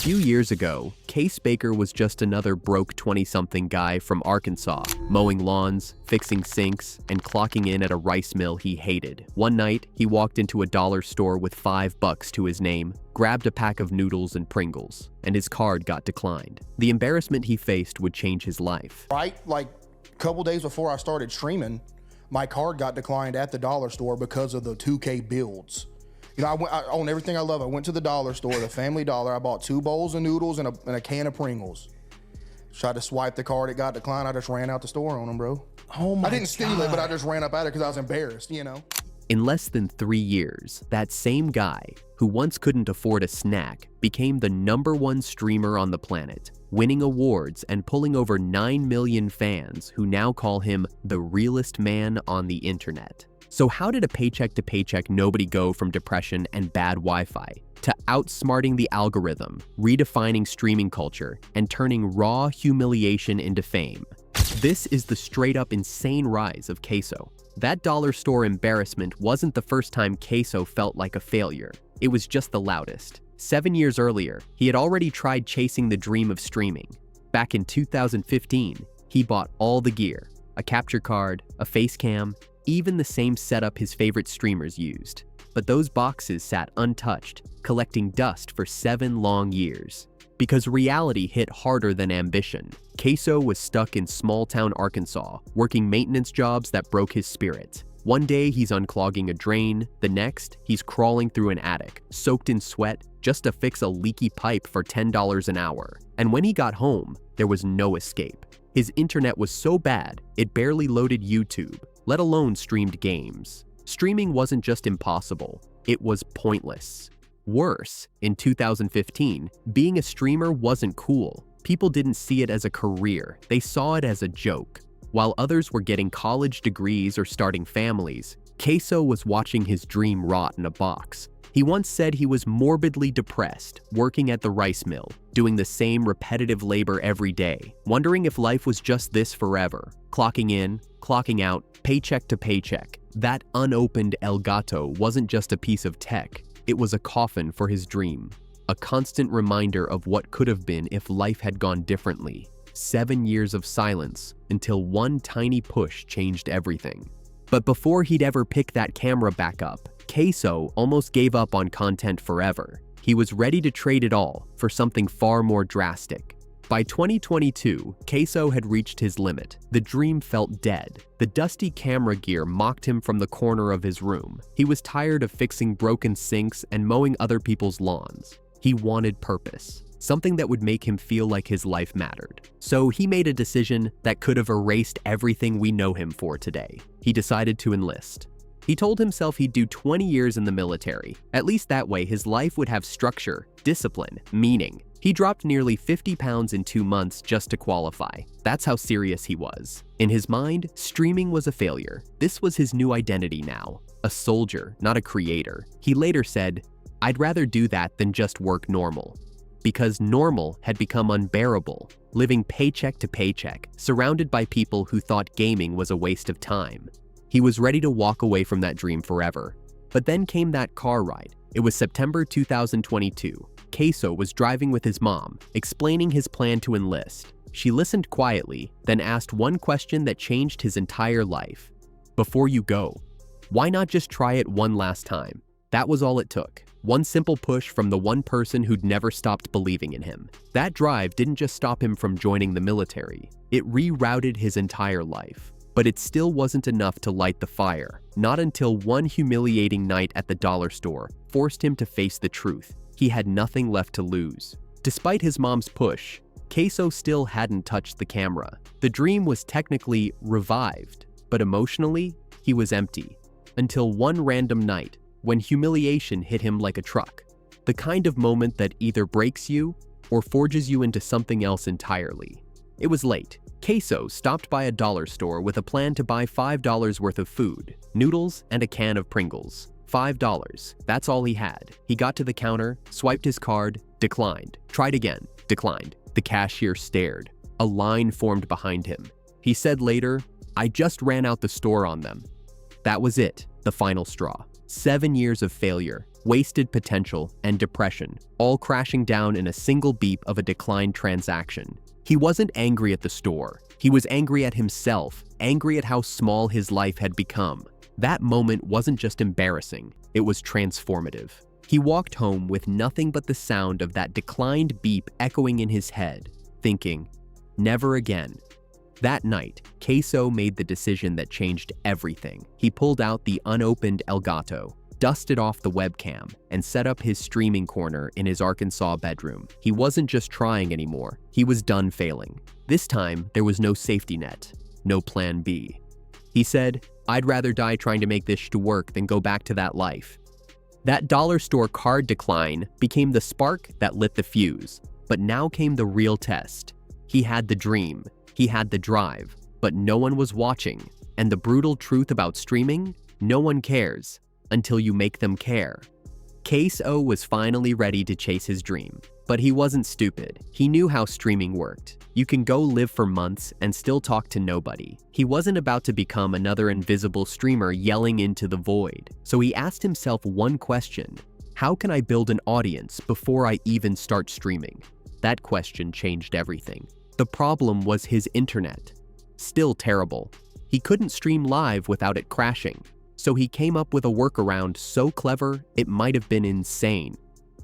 few years ago, Case Baker was just another broke 20-something guy from Arkansas, mowing lawns, fixing sinks, and clocking in at a rice mill he hated. One night, he walked into a dollar store with $5 to his name, grabbed a pack of noodles and Pringles, and his card got declined. The embarrassment he faced would change his life. Right, like a couple days before I started streaming, my card got declined at the dollar store because of the 2K builds. You know, I own everything I love. I went to the dollar store, the Family Dollar. I bought 2 bowls of noodles and a can of Pringles. Tried to swipe the card, it got declined. I just ran out the store on them, bro. Oh my God. I didn't steal it, but I just ran up out of it because I was embarrassed, you know? In less than 3 years, that same guy, who once couldn't afford a snack, became the #1 streamer on the planet, winning awards and pulling over 9 million fans who now call him the realest man on the internet. So how did a paycheck-to-paycheck nobody go from depression and bad Wi-Fi to outsmarting the algorithm, redefining streaming culture, and turning raw humiliation into fame? This is the straight-up insane rise of Caseoh. That dollar store embarrassment wasn't the first time Caseoh felt like a failure. It was just the loudest. 7 years earlier, he had already tried chasing the dream of streaming. Back in 2015, he bought all the gear, a capture card, a face cam, even the same setup his favorite streamers used. But those boxes sat untouched, collecting dust for 7 long years. Because reality hit harder than ambition, Caseoh was stuck in small-town Arkansas, working maintenance jobs that broke his spirit. One day he's unclogging a drain, the next he's crawling through an attic, soaked in sweat, just to fix a leaky pipe for $10 an hour. And when he got home, there was no escape. His internet was so bad, it barely loaded YouTube, let alone streamed games. Streaming wasn't just impossible, it was pointless. Worse, in 2015, being a streamer wasn't cool. People didn't see it as a career, they saw it as a joke. While others were getting college degrees or starting families, Caseoh was watching his dream rot in a box. He once said he was morbidly depressed, working at the rice mill, doing the same repetitive labor every day, wondering if life was just this forever, clocking in, clocking out, paycheck to paycheck. That unopened Elgato wasn't just a piece of tech, it was a coffin for his dream, a constant reminder of what could have been if life had gone differently. 7 years of silence until one tiny push changed everything. But before he'd ever pick that camera back up, Caseoh almost gave up on content forever. He was ready to trade it all for something far more drastic. By 2022, Caseoh had reached his limit. The dream felt dead. The dusty camera gear mocked him from the corner of his room. He was tired of fixing broken sinks and mowing other people's lawns. He wanted purpose, something that would make him feel like his life mattered. So he made a decision that could have erased everything we know him for today. He decided to enlist. He told himself he'd do 20 years in the military. At least that way his life would have structure, discipline, meaning. He dropped nearly 50 pounds in 2 months just to qualify. That's how serious he was. In his mind, streaming was a failure. This was his new identity now. A soldier, not a creator. He later said, "I'd rather do that than just work normal." Because normal had become unbearable, living paycheck to paycheck, surrounded by people who thought gaming was a waste of time. He was ready to walk away from that dream forever. But then came that car ride. It was September 2022. Caseoh was driving with his mom, explaining his plan to enlist. She listened quietly, then asked one question that changed his entire life. "Before you go, why not just try it one last time?" That was all it took. One simple push from the one person who'd never stopped believing in him. That drive didn't just stop him from joining the military. It rerouted his entire life. But it still wasn't enough to light the fire. Not until one humiliating night at the dollar store forced him to face the truth. He had nothing left to lose. Despite his mom's push, Caseoh still hadn't touched the camera. The dream was technically revived, but emotionally, he was empty. Until one random night, when humiliation hit him like a truck. The kind of moment that either breaks you or forges you into something else entirely. It was late. Caseoh stopped by a dollar store with a plan to buy $5 worth of food, noodles, and a can of Pringles. $5, that's all he had. He got to the counter, swiped his card, declined. Tried again, declined. The cashier stared. A line formed behind him. He said later, "I just ran out the store on them." That was it, the final straw. 7 years of failure, wasted potential, and depression, all crashing down in a single beep of a declined transaction. He wasn't angry at the store. He was angry at himself, angry at how small his life had become. That moment wasn't just embarrassing, it was transformative. He walked home with nothing but the sound of that declined beep echoing in his head, thinking, never again. That night, Caseoh made the decision that changed everything. He pulled out the unopened Elgato, dusted off the webcam, and set up his streaming corner in his Arkansas bedroom. He wasn't just trying anymore, he was done failing. This time, there was no safety net, no plan B. He said, I'd rather die trying to make this work than go back to that life. That dollar store card decline became the spark that lit the fuse. But now came the real test. He had the dream, he had the drive, but no one was watching. And the brutal truth about streaming? No one cares until you make them care. Caseoh was finally ready to chase his dream. But he wasn't stupid. He knew how streaming worked. You can go live for months and still talk to nobody. He wasn't about to become another invisible streamer yelling into the void. So he asked himself one question: how can I build an audience before I even start streaming? That question changed everything. The problem was his internet. Still terrible. He couldn't stream live without it crashing. So he came up with a workaround so clever it might have been insane.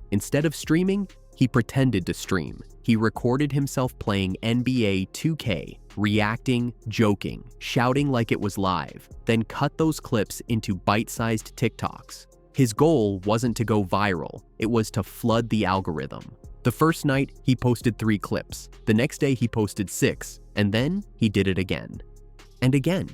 Instead of streaming, he pretended to stream. He recorded himself playing NBA 2K, reacting, joking, shouting like it was live, then cut those clips into bite-sized TikToks. His goal wasn't to go viral, it was to flood the algorithm. The first night, he posted 3 clips. The next day, he posted 6, and then he did it again. And again.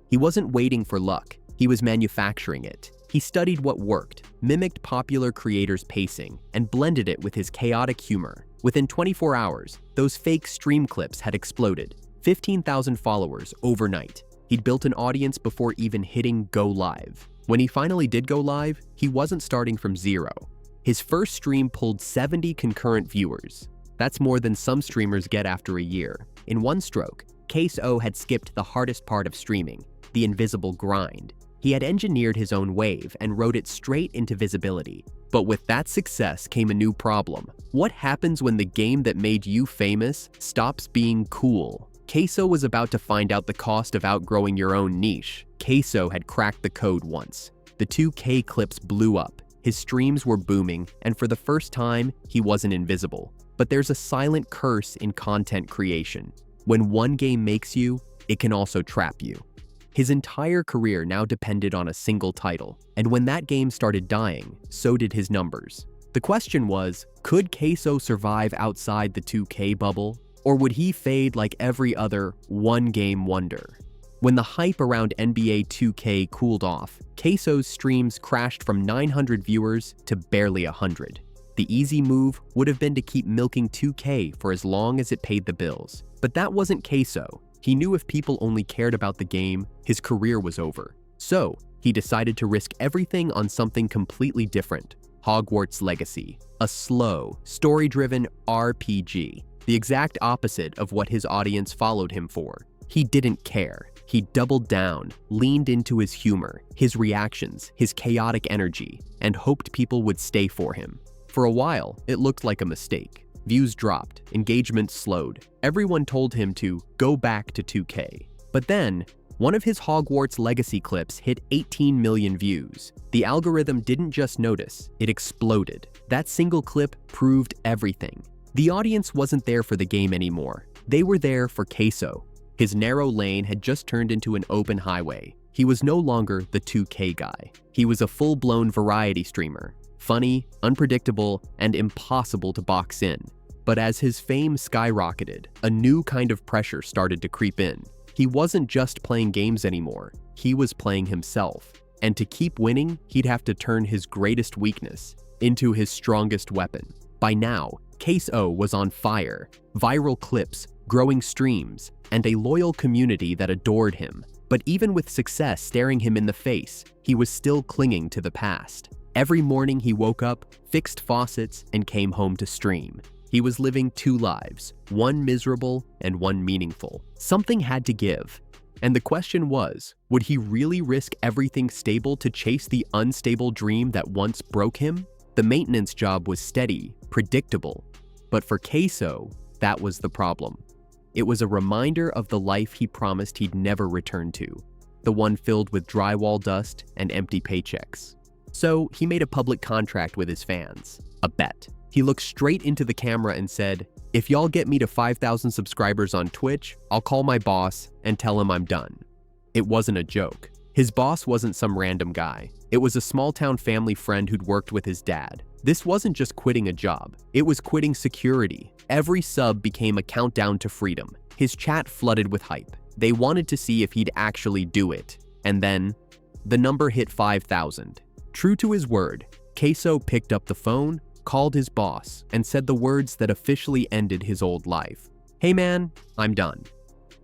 He wasn't waiting for luck, he was manufacturing it. He studied what worked, mimicked popular creators' pacing, and blended it with his chaotic humor. Within 24 hours, those fake stream clips had exploded. 15,000 followers overnight. He'd built an audience before even hitting go live. When he finally did go live, he wasn't starting from zero. His first stream pulled 70 concurrent viewers. That's more than some streamers get after a year. In one stroke, Caseoh had skipped the hardest part of streaming, the invisible grind. He had engineered his own wave and rode it straight into visibility. But with that success came a new problem. What happens when the game that made you famous stops being cool? Caseoh was about to find out the cost of outgrowing your own niche. Caseoh had cracked the code once. The 2K clips blew up. His streams were booming, and for the first time, he wasn't invisible. But there's a silent curse in content creation. When one game makes you, it can also trap you. His entire career now depended on a single title, and when that game started dying, so did his numbers. The question was, could Caseoh survive outside the 2K bubble, or would he fade like every other one-game wonder? When the hype around NBA 2K cooled off, Caseoh's streams crashed from 900 viewers to barely 100. The easy move would have been to keep milking 2K for as long as it paid the bills. But that wasn't Caseoh. He knew if people only cared about the game, his career was over. So, he decided to risk everything on something completely different: Hogwarts Legacy, a slow, story-driven RPG, the exact opposite of what his audience followed him for. He didn't care. He doubled down, leaned into his humor, his reactions, his chaotic energy, and hoped people would stay for him. For a while, it looked like a mistake. Views dropped, engagement slowed. Everyone told him to go back to 2K. But then, one of his Hogwarts Legacy clips hit 18 million views. The algorithm didn't just notice, it exploded. That single clip proved everything. The audience wasn't there for the game anymore. They were there for Caseoh. His narrow lane had just turned into an open highway. He was no longer the 2K guy. He was a full-blown variety streamer. Funny, unpredictable, and impossible to box in. But as his fame skyrocketed, a new kind of pressure started to creep in. He wasn't just playing games anymore, he was playing himself. And to keep winning, he'd have to turn his greatest weakness into his strongest weapon. By now, Caseoh was on fire. Viral clips, growing streams, and a loyal community that adored him. But even with success staring him in the face, he was still clinging to the past. Every morning he woke up, fixed faucets, and came home to stream. He was living 2 lives, one miserable and one meaningful. Something had to give. And the question was, would he really risk everything stable to chase the unstable dream that once broke him? The maintenance job was steady, predictable, but for Caseoh, that was the problem. It was a reminder of the life he promised he'd never return to, the one filled with drywall dust and empty paychecks. So he made a public contract with his fans, a bet. He looked straight into the camera and said, "If y'all get me to 5,000 subscribers on Twitch, I'll call my boss and tell him I'm done." It wasn't a joke. His boss wasn't some random guy. It was a small-town family friend who'd worked with his dad. This wasn't just quitting a job. It was quitting security. Every sub became a countdown to freedom. His chat flooded with hype. They wanted to see if he'd actually do it. And then, the number hit 5,000. True to his word, Caseoh picked up the phone, called his boss, and said the words that officially ended his old life. "Hey man, I'm done."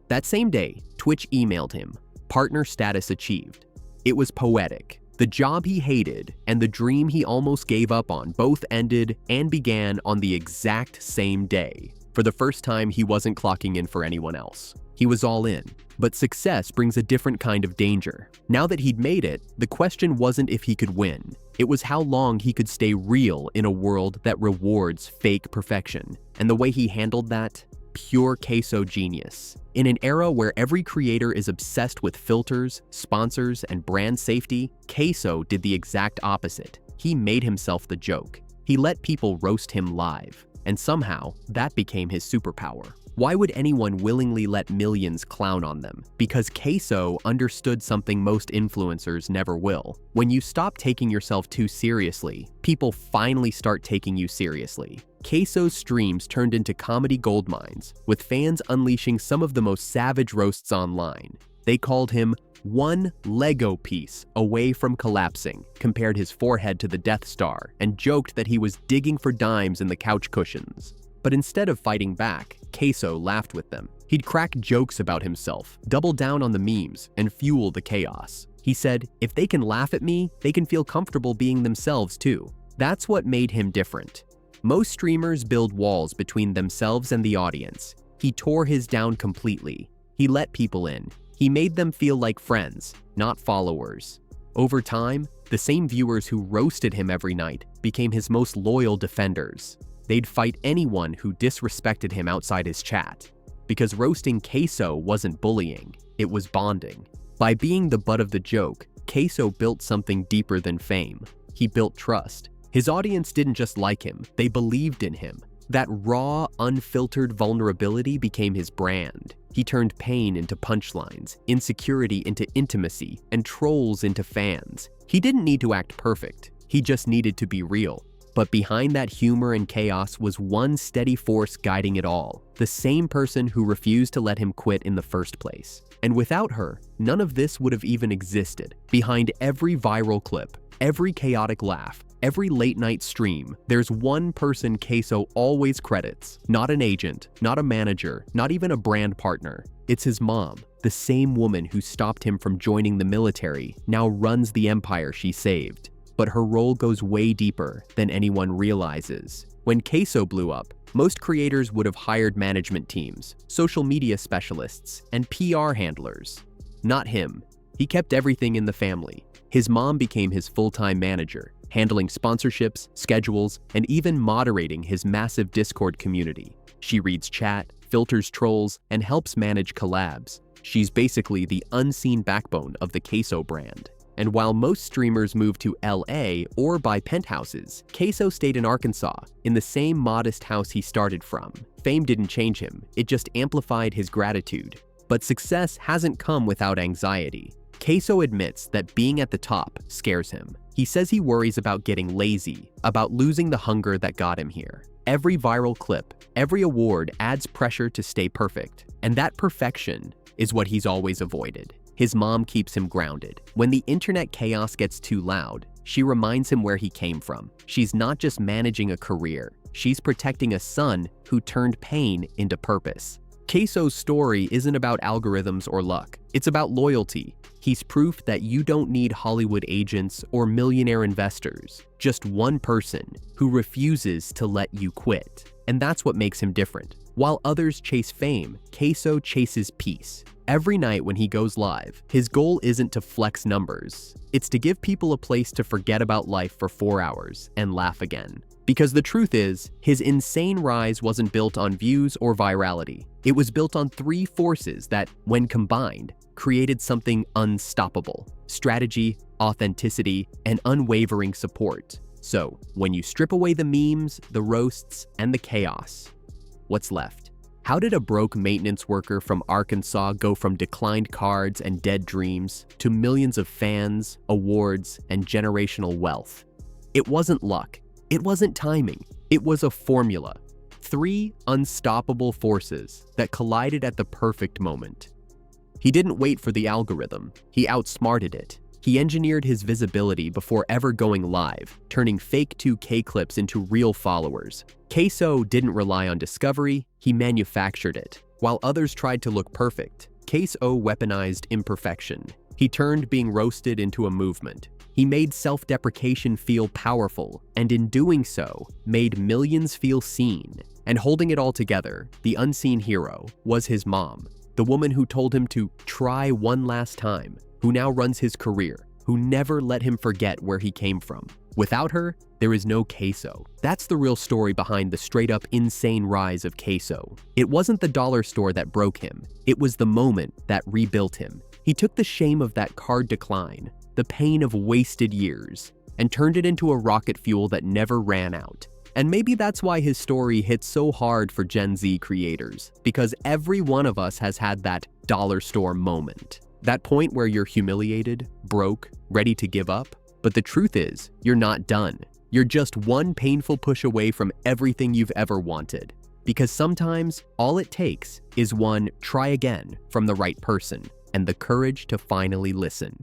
That same day, Twitch emailed him, partner status achieved. It was poetic. The job he hated and the dream he almost gave up on both ended and began on the exact same day. For the first time, he wasn't clocking in for anyone else. He was all in. But success brings a different kind of danger. Now that he'd made it, the question wasn't if he could win. It was how long he could stay real in a world that rewards fake perfection. And the way he handled that? Pure Caseoh genius. In an era where every creator is obsessed with filters, sponsors, and brand safety, Caseoh did the exact opposite. He made himself the joke. He let people roast him live. And somehow, that became his superpower. Why would anyone willingly let millions clown on them? Because Caseoh understood something most influencers never will. When you stop taking yourself too seriously, people finally start taking you seriously. Caseoh's streams turned into comedy goldmines, with fans unleashing some of the most savage roasts online. They called him one Lego piece away from collapsing, compared his forehead to the Death Star, and joked that he was digging for dimes in the couch cushions. But instead of fighting back, Caseoh laughed with them. He'd crack jokes about himself, double down on the memes, and fuel the chaos. He said, "If they can laugh at me, they can feel comfortable being themselves too." That's what made him different. Most streamers build walls between themselves and the audience. He tore his down completely. He let people in. He made them feel like friends, not followers. Over time, the same viewers who roasted him every night became his most loyal defenders. They'd fight anyone who disrespected him outside his chat. Because roasting Caseoh wasn't bullying, it was bonding. By being the butt of the joke, Caseoh built something deeper than fame. He built trust. His audience didn't just like him, they believed in him. That raw, unfiltered vulnerability became his brand. He turned pain into punchlines, insecurity into intimacy, and trolls into fans. He didn't need to act perfect, he just needed to be real. But behind that humor and chaos was one steady force guiding it all, the same person who refused to let him quit in the first place. And without her, none of this would have even existed. Behind every viral clip, every chaotic laugh, every late-night stream, there's one person Caseoh always credits. Not an agent, not a manager, not even a brand partner. It's his mom, the same woman who stopped him from joining the military, now runs the empire she saved. But her role goes way deeper than anyone realizes. When Caseoh blew up, most creators would have hired management teams, social media specialists, and PR handlers. Not him. He kept everything in the family. His mom became his full-time manager, handling sponsorships, schedules, and even moderating his massive Discord community. She reads chat, filters trolls, and helps manage collabs. She's basically the unseen backbone of the Caseoh brand. And while most streamers moved to LA or buy penthouses, Caseoh stayed in Arkansas, in the same modest house he started from. Fame didn't change him, it just amplified his gratitude. But success hasn't come without anxiety. Caseoh admits that being at the top scares him. He says he worries about getting lazy, about losing the hunger that got him here. Every viral clip, every award adds pressure to stay perfect. And that perfection is what he's always avoided. His mom keeps him grounded. When the internet chaos gets too loud, she reminds him where he came from. She's not just managing a career, she's protecting a son who turned pain into purpose. Caseoh's story isn't about algorithms or luck. It's about loyalty. He's proof that you don't need Hollywood agents or millionaire investors, just one person who refuses to let you quit. And that's what makes him different. While others chase fame, Caseoh chases peace. every night when he goes live, his goal isn't to flex numbers. It's to give people a place to forget about life for 4 hours and laugh again. Because the truth is, his insane rise wasn't built on views or virality. It was built on 3 forces that, when combined, created something unstoppable: strategy, authenticity, and unwavering support. So, when you strip away the memes, the roasts, and the chaos, what's left? How did a broke maintenance worker from Arkansas go from declined cards and dead dreams to millions of fans, awards, and generational wealth? It wasn't luck. It wasn't timing. It was a formula. 3 unstoppable forces that collided at the perfect moment. He didn't wait for the algorithm. He outsmarted it. He engineered his visibility before ever going live, turning fake 2K clips into real followers. Caseoh didn't rely on discovery, he manufactured it. While others tried to look perfect, Caseoh weaponized imperfection. He turned being roasted into a movement. He made self-deprecation feel powerful, and in doing so, made millions feel seen. And holding it all together, the unseen hero was his mom, the woman who told him to try one last time, who now runs his career, who never let him forget where he came from. Without her, there is no Caseoh. That's the real story behind the straight-up insane rise of Caseoh. It wasn't the dollar store that broke him. It was the moment that rebuilt him. He took the shame of that card decline, the pain of wasted years, and turned it into a rocket fuel that never ran out. And maybe that's why his story hits so hard for Gen Z creators, because every one of us has had that dollar store moment. That point where you're humiliated, broke, ready to give up. But the truth is, you're not done. You're just one painful push away from everything you've ever wanted. Because sometimes, all it takes is one try again from the right person, and the courage to finally listen.